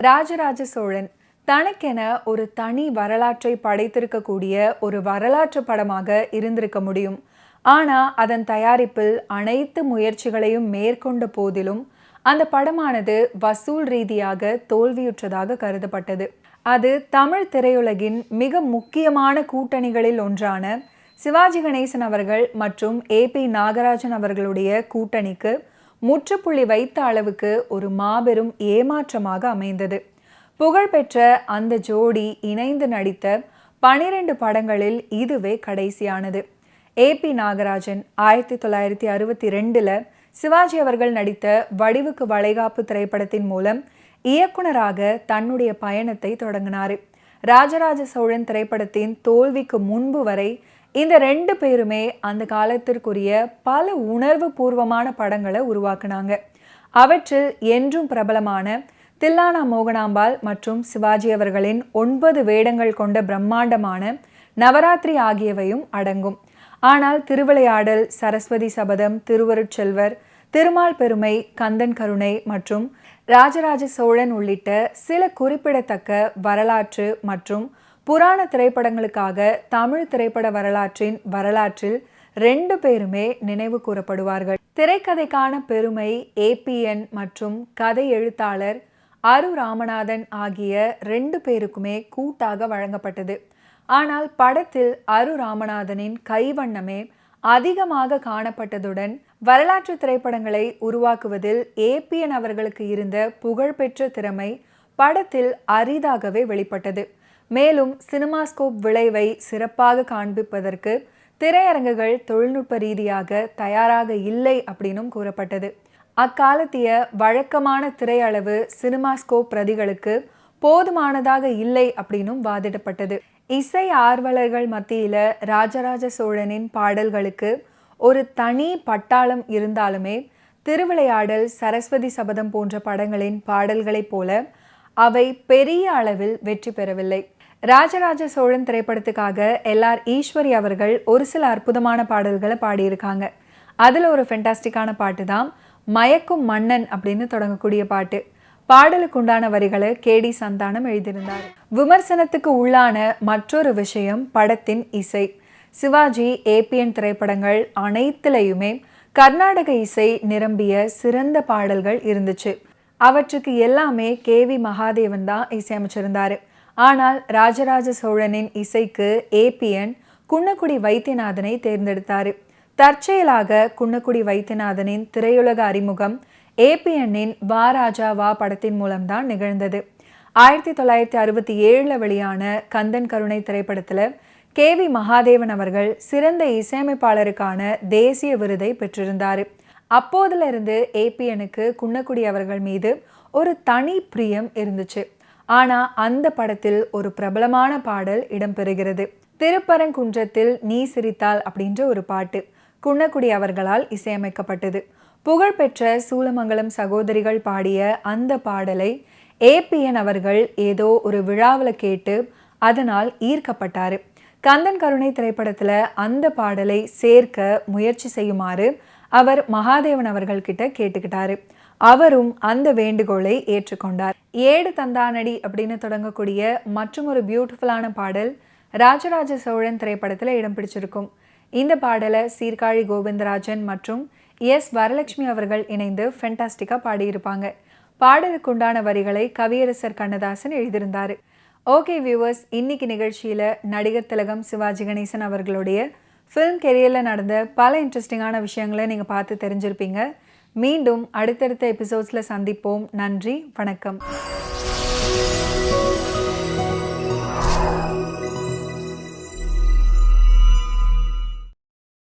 ராஜராஜ சோழன் தனக்கென ஒரு தனி வரலாற்றை படைத்திருக்கக்கூடிய ஒரு வரலாற்று படமாக இருந்திருக்க முடியும். ஆனால் அதன் தயாரிப்பில் அனைத்து முயற்சிகளையும் மேற்கொண்ட போதிலும் அந்த படமானது வசூல் ரீதியாக தோல்வியுற்றதாக கருதப்பட்டது. அது தமிழ் திரையுலகின் மிக முக்கியமான கூட்டணிகளில் ஒன்றான சிவாஜி கணேசன் அவர்கள் மற்றும் ஏபி நாகராஜன் அவர்களுடைய கூட்டணிக்கு முற்றுப்புள்ளி வைத்த அளவுக்கு ஒரு மாபெரும் ஏமாற்றமாக அமைந்தது. புகழ்பெற்ற அந்த ஜோடி இணைந்து நடித்த 12 படங்களில் இதுவே கடைசியானது. ஏபி நாகராஜன் 1962 சிவாஜி அவர்கள் நடித்த வடிவுக்கு வளைகாப்பு திரைப்படத்தின் மூலம் இயக்குனராக தன்னுடைய பயணத்தை தொடங்கினார். ராஜராஜ சோழன் திரைப்படத்தின் தோல்விக்கு முன்பு வரை இந்த 2 பேருமே அந்த காலத்திற்குரிய பல உணர்வு பூர்வமான படங்களை உருவாக்குனாங்க. அவற்றில் என்றும் பிரபலமான தில்லானா மோகனாம்பாள் மற்றும் சிவாஜி அவர்களின் 9 வேடங்கள் கொண்ட பிரம்மாண்டமான நவராத்திரி ஆகியவையும் அடங்கும். ஆனால் திருவிளையாடல், சரஸ்வதி சபதம், திருவருட்செல்வர், திருமால் பெருமை, கந்தன் கருணை மற்றும் ராஜராஜ சோழன் உள்ளிட்ட சில குறிப்பிடத்தக்க வரலாற்று மற்றும் புராண திரைப்படங்களுக்காக தமிழ் திரைப்பட வரலாற்றில் 2 பேருமே நினைவு கூறப்படுவார்கள். திரைக்கதைக்கான பெருமை ஏபிஎன் மற்றும் கதை எழுத்தாளர் அரு ராமநாதன் ஆகிய 2 பேருக்குமே கூட்டாக வழங்கப்பட்டது. ஆனால் படத்தில் அரு ராமநாதனின் கைவண்ணமே அதிகமாக காணப்பட்டதுடன் வரலாற்று திரைப்படங்களை உருவாக்குவதில் ஏபிஎன் அவர்களுக்கு இருந்த புகழ்பெற்ற திறமை படத்தில் அரிதாகவே வெளிப்பட்டது. மேலும் சினிமாஸ்கோப் விளைவை சிறப்பாக காண்பிப்பதற்கு திரையரங்குகள் தொழில்நுட்ப ரீதியாக தயாராக இல்லை அப்படின்னும் கூறப்பட்டது. அக்காலத்திய வழக்கமான திரையளவு சினிமாஸ்கோப் பிரதிகளுக்கு போதுமானதாக இல்லை அப்படின்னும் வாதிடப்பட்டது. இசை ஆர்வலர்கள் மத்தியில ராஜராஜ சோழனின் பாடல்களுக்கு ஒரு தனி பட்டாளம் இருந்தாலுமே திருவிளையாடல், சரஸ்வதி சபதம் போன்ற படங்களின் பாடல்களைப் போல அவை பெரிய அளவில் வெற்றி பெறவில்லை. ராஜராஜ சோழன் திரைப்படத்துக்காக LR ஈஸ்வரி அவர்கள் ஒரு சில அற்புதமான பாடல்களை பாடியிருக்காங்க. அதில் ஒரு ஃபென்டாஸ்டிக்கான பாட்டு தான் மயக்கும் மன்னன் அப்படின்னு தொடங்கக்கூடிய பாட்டு. பாடலுக்கு உண்டான வரிகளை KD சந்தானம் எழுதியிருந்தார். விமர்சனத்துக்கு உள்ளான மற்றொரு விஷயம் படத்தின் இசை. சிவாஜி, ஏபிஎன் திரைப்படங்கள் அனைத்திலையுமே கர்நாடக இசை நிரம்பிய சிறந்த பாடல்கள் இருந்துச்சு. அவற்றுக்கு எல்லாமே KV மகாதேவன் தான் இசையமைச்சிருந்தாரு. ஆனால் ராஜராஜ சோழனின் இசைக்கு ஏபிஎன் குன்னக்குடி வைத்தியநாதனை தேர்ந்தெடுத்தாரு. தற்செயலாக குன்னக்குடி வைத்தியநாதனின் திரையுலக அறிமுகம் ஏபிஎன்னின் வா ராஜா வா படத்தின் மூலம்தான் நிகழ்ந்தது. 1967 வெளியான கந்தன் கருணை திரைப்படத்தில் KV மகாதேவன் அவர்கள் சிறந்த இசையமைப்பாளருக்கான தேசிய விருதை பெற்றிருந்தார். அப்போதிலிருந்து ஏபிஎனுக்கு குன்னக்குடி அவர்கள் மீது ஒரு தனி பிரியம் இருந்துச்சு. ஆனால் அந்த படத்தில் ஒரு பிரபலமான பாடல் இடம்பெறுகிறது. திருப்பரங்குன்றத்தில் நீ சிரித்தால் அப்படின்ற ஒரு பாட்டு குன்னக்குடி அவர்களால் இசையமைக்கப்பட்டது. புகழ்பெற்ற சூலமங்கலம் சகோதரிகள் பாடிய அந்த பாடலை ஏபிஎன் அவர்கள் ஏதோ ஒரு விழாவில் கேட்டு அதனால் ஈர்க்கப்பட்டார். கந்தன் கருணை திரைப்படத்தில் அந்த பாடலை சேர்க்க முயற்சி செய்யுமாறு அவர் மகாதேவன் அவர்கள்கிட்ட கேட்டுக்கிட்டாரு. அவரும் அந்த வேண்டுகோளை ஏற்றுக்கொண்டார். ஏடு தந்தானடி அப்படின்னு தொடங்கக்கூடிய மற்றும் ஒரு பியூட்டிஃபுல்லான பாடல் ராஜராஜ சோழன் திரைப்படத்தில் இடம் பிடிச்சிருக்கும். இந்த பாடலை சீர்காழி கோவிந்தராஜன் மற்றும் எஸ் வரலட்சுமி அவர்கள் இணைந்து ஃபென்டாஸ்டிக்காக பாடியிருப்பாங்க. பாடலுக்கு உண்டான வரிகளை கவியரசர் கண்ணதாசன் எழுதியிருந்தார். ஓகே வியூவர்ஸ், இன்னைக்கு நிகழ்ச்சியில் நடிகர் திலகம் சிவாஜி கணேசன் அவர்களுடைய ஃபிலிம் கெரியரில் நடந்த பல இன்ட்ரெஸ்டிங்கான விஷயங்களை நீங்கள் பார்த்து தெரிஞ்சிருப்பீங்க. மீண்டும் அடுத்தடுத்த எபிசோட்ஸில் சந்திப்போம். நன்றி, வணக்கம்.